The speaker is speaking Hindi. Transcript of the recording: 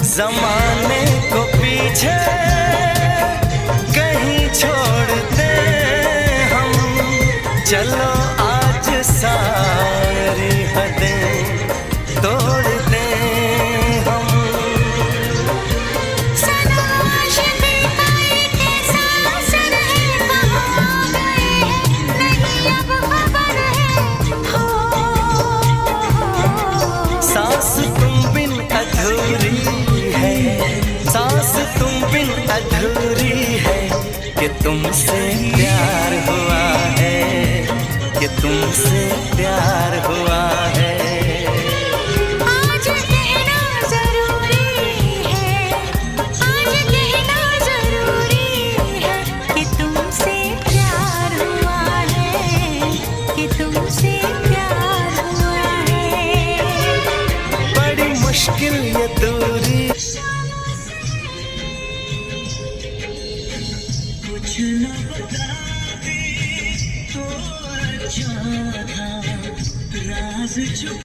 जमाने को पीछे कहीं छोड़ते हम, चलो आज सारी हदें तोड़ दें हम। सांस तुम बिन अधूरी है, सांस तुम बिन अधूरी है, कि तुमसे प्यार हुआ है, कि तुमसे प्यार हुआ है। आज कहना जरूरी है, आज कहना जरूरी है, कि तुमसे प्यार हुआ है, कि तुमसे प्यार हुआ है। बड़ी मुश्किल ये दूरी, कुछ न बताती तो अच्छा था, राज छुपा